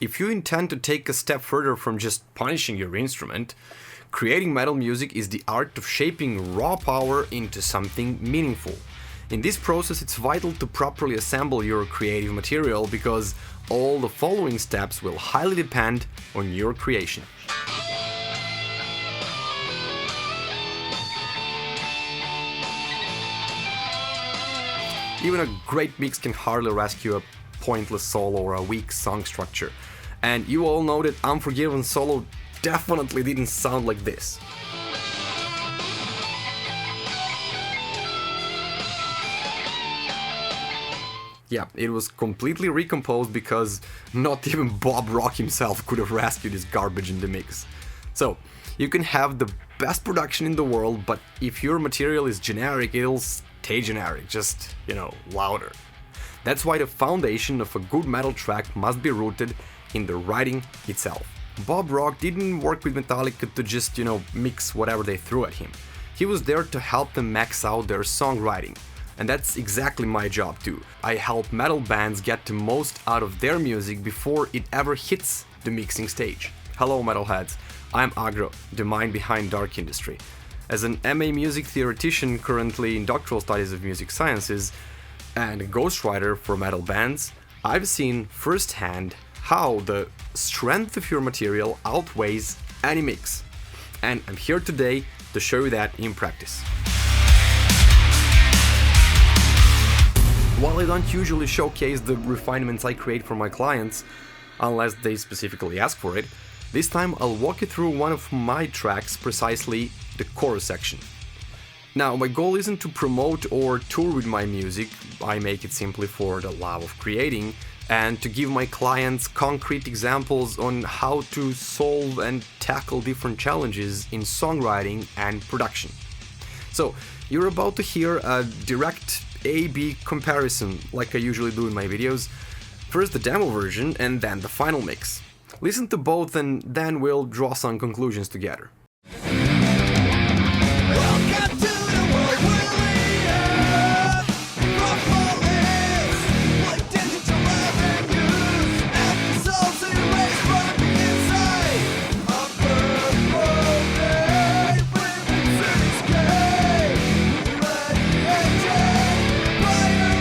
if you intend to take a step further from just punishing your instrument, creating metal music is the art of shaping raw power into something meaningful. In this process, it's vital to properly assemble your creative material because all the following steps will highly depend on your creation. Even a great mix can hardly rescue a pointless solo or a weak song structure. And you all know that Unforgiven solo definitely didn't sound like this. Yeah, it was completely recomposed because not even Bob Rock himself could have rescued this garbage in the mix. So, you can have the best production in the world, but if your material is generic, it'll stay generic, just, louder. That's why the foundation of a good metal track must be rooted in the writing itself. Bob Rock didn't work with Metallica to just, mix whatever they threw at him. He was there to help them max out their songwriting. And that's exactly my job too. I help metal bands get the most out of their music before it ever hits the mixing stage. Hello metalheads, I'm Aggro, the mind behind Dark Industry. As an MA music theoretician currently in doctoral studies of music sciences and a ghostwriter for metal bands, I've seen firsthand how the strength of your material outweighs any mix. And I'm here today to show you that in practice. While I don't usually showcase the refinements I create for my clients, unless they specifically ask for it, this time I'll walk you through one of my tracks, precisely the chorus section. Now, my goal isn't to promote or tour with my music, I make it simply for the love of creating, and to give my clients concrete examples on how to solve and tackle different challenges in songwriting and production. So, you're about to hear a direct A-B comparison like I usually do in my videos. First the demo version and then the final mix. Listen to both and then we'll draw some conclusions together. Welcome to the world where we are. Propolis, like digital avenues, episodes erased from the inside. A purple day, women's cityscape, radiating, fire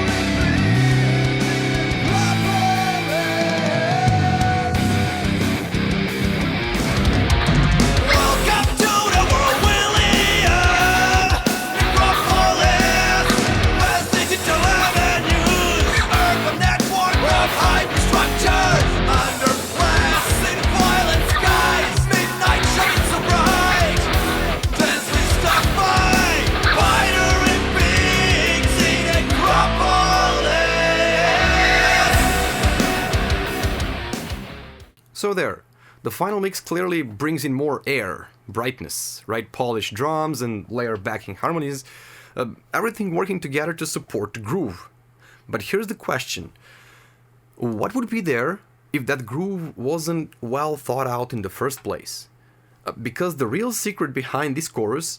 repeating, Propolis. Welcome to the world where we are. Propolis, West digital avenues, urban network of hyperstructure, underclass in violent skies, midnight shines so bright, densely stuck by binary peaks in Acropolis. So there, the final mix clearly brings in more air, brightness, right polished drums and layer backing harmonies, everything working together to support the groove. But here's the question, what would be there if that groove wasn't well thought out in the first place? Because the real secret behind this chorus,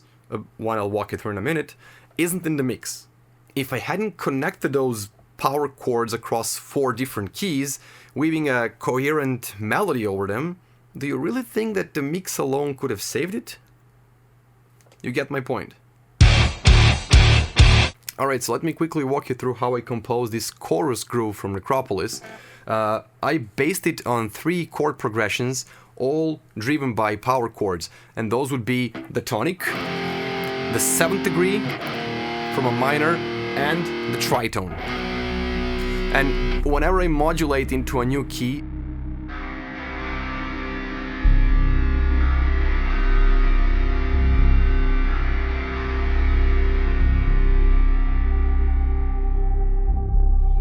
one I'll walk you through in a minute, isn't in the mix. If I hadn't connected those power chords across 4 different keys, weaving a coherent melody over them, do you really think that the mix alone could have saved it? You get my point. Alright, so let me quickly walk you through how I composed this chorus groove from Acropolis. I based it on 3 chord progressions, all driven by power chords, and those would be the tonic, the 7th degree from a minor, and the tritone. And whenever I modulate into a new key,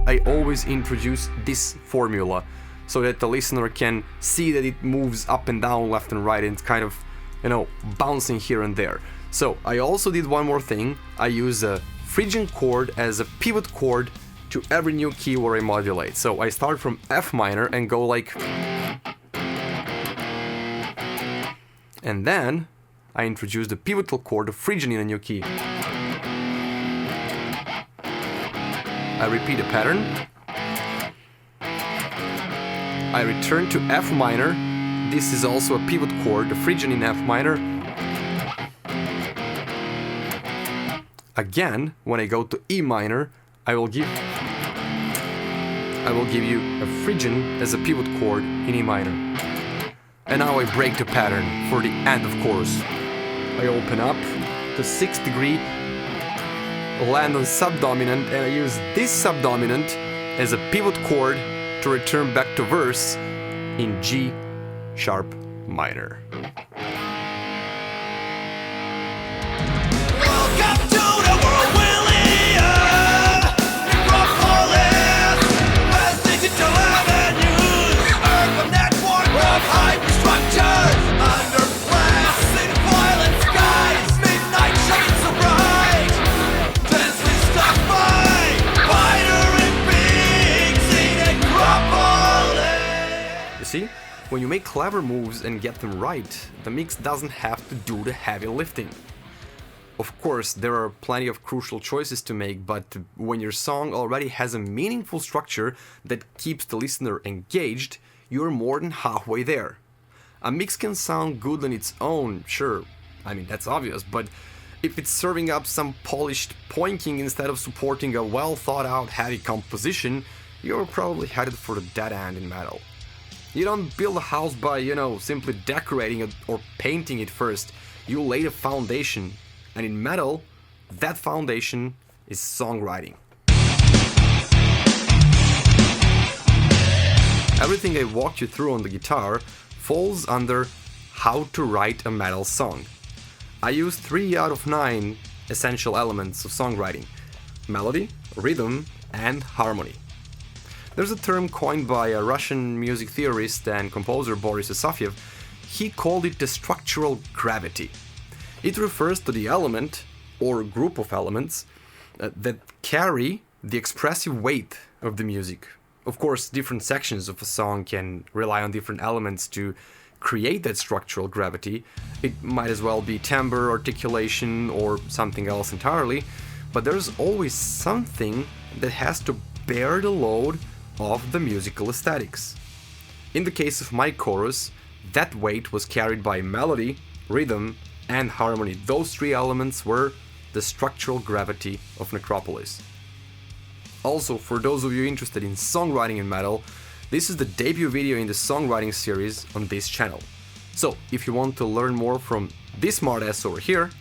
I always introduce this formula so that the listener can see that it moves up and down, left and right, and it's kind of, bouncing here and there. So I also did one more thing. I use a Phrygian chord as a pivot chord to every new key where I modulate. So I start from F minor and go like, and then I introduce the pivotal chord of Phrygian in a new key. I repeat the pattern, I return to F minor. This is also a pivot chord, the Phrygian in F minor. Again, when I go to E minor, I will give you a Phrygian as a pivot chord in E minor. And now I break the pattern for the end of chorus. I open up the 6th degree, land on subdominant, and I use this subdominant as a pivot chord to return back to verse in G sharp minor. Welcome to the world we live. Metropolis, West Digital Avenues, urban network of hyperstructures, underclass in violent skies, midnight shines so bright, densely stuck by binary beings in Acropolis. You see, when you make clever moves and get them right, the mix doesn't have to do the heavy lifting. Of course, there are plenty of crucial choices to make, but when your song already has a meaningful structure that keeps the listener engaged, you're more than halfway there. A mix can sound good on its own, sure, I mean that's obvious, but if it's serving up some polished pointing instead of supporting a well thought out heavy composition, you're probably headed for the dead end in metal. You don't build a house by, simply decorating it or painting it first. You lay the foundation. And in metal, that foundation is songwriting. Everything I walked you through on the guitar falls under how to write a metal song. I use 3 out of 9 essential elements of songwriting: melody, rhythm, and harmony. There's a term coined by a Russian music theorist and composer Boris Asafiev. He called it the structural gravity. It refers to the element, or group of elements, that carry the expressive weight of the music. Of course, different sections of a song can rely on different elements to create that structural gravity. It might as well be timbre, articulation, or something else entirely, but there's always something that has to bear the load of the musical aesthetics. In the case of my chorus, that weight was carried by melody, rhythm, and harmony. Those 3 elements were the structural gravity of Necropolis. Also, for those of you interested in songwriting in metal, this is the debut video in the songwriting series on this channel. So, if you want to learn more from this smartass over here,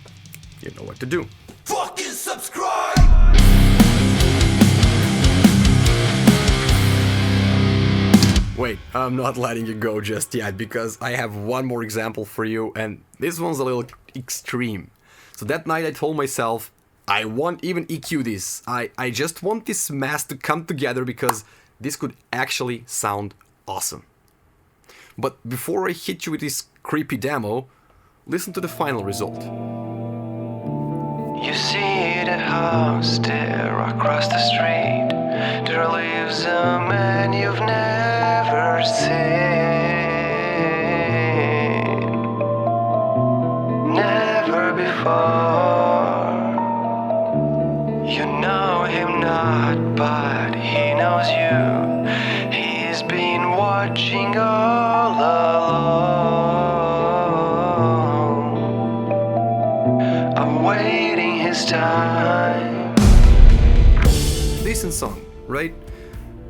you know what to do. Fucking subscribe! Wait, I'm not letting you go just yet, because I have one more example for you, and this one's a little extreme. So that night I told myself, I won't even EQ this. I just want this mess to come together because this could actually sound awesome. But before I hit you with this creepy demo, listen to the final result. You see the house there across the street. There lives a man you've never seen, never before. You know him not, but he knows you. He's been watching all along, awaiting his time. Decent song, right?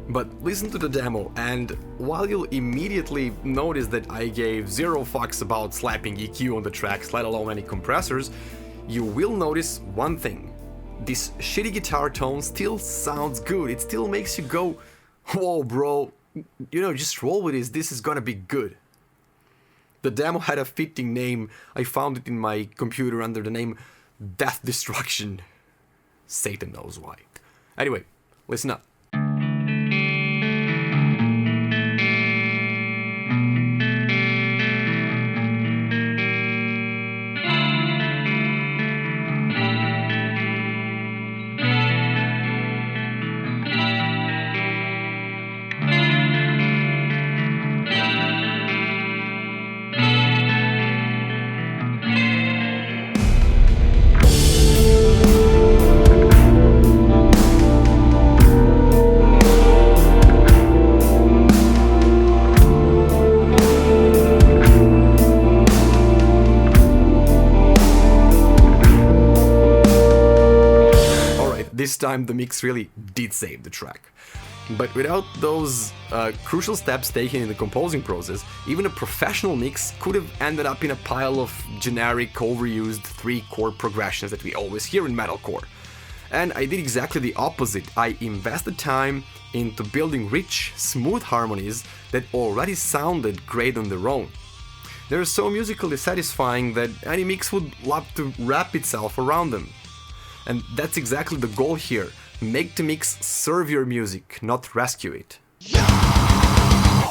But listen to the demo, and while you'll immediately notice that I gave 0 fucks about slapping EQ on the tracks, let alone any compressors, you will notice one thing. This shitty guitar tone still sounds good. It still makes you go, whoa bro, just roll with this is gonna be good. The demo had a fitting name. I found it in my computer under the name Death Destruction. Satan knows why. Anyway, listen up. this time the mix really did save the track. But without those crucial steps taken in the composing process, even a professional mix could have ended up in a pile of generic, overused 3-chord progressions that we always hear in metalcore. And I did exactly the opposite. I invested time into building rich, smooth harmonies that already sounded great on their own. They're so musically satisfying that any mix would love to wrap itself around them. And that's exactly the goal here. Make the mix serve your music, not rescue it.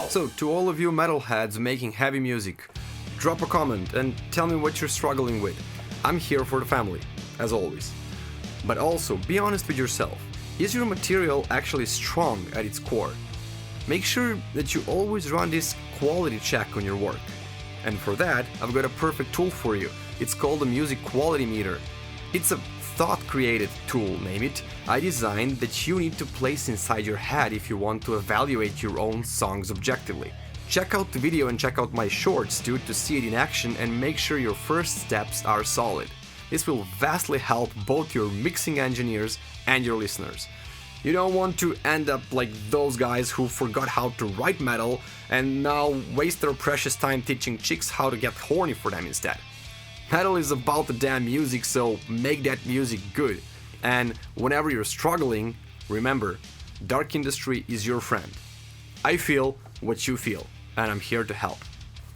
So, to all of you metalheads making heavy music, drop a comment and tell me what you're struggling with. I'm here for the family, as always. But also, be honest with yourself. Is your material actually strong at its core? Make sure that you always run this quality check on your work. And for that, I've got a perfect tool for you. It's called the Music Quality Meter. It's a thought-created tool, name it, I designed that you need to place inside your head if you want to evaluate your own songs objectively. Check out the video and check out my shorts too to see it in action and make sure your first steps are solid. This will vastly help both your mixing engineers and your listeners. You don't want to end up like those guys who forgot how to write metal and now waste their precious time teaching chicks how to get horny for them instead. Metal is about the damn music, so make that music good. And whenever you're struggling, remember, dark industry is your friend. I feel what you feel, and I'm here to help.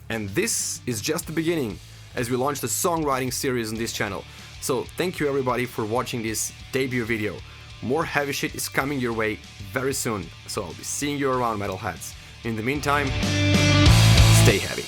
And this is just the beginning, as we launch the songwriting series on this channel. So thank you everybody for watching this debut video. More heavy shit is coming your way very soon, so I'll be seeing you around, metalheads. In the meantime, stay heavy.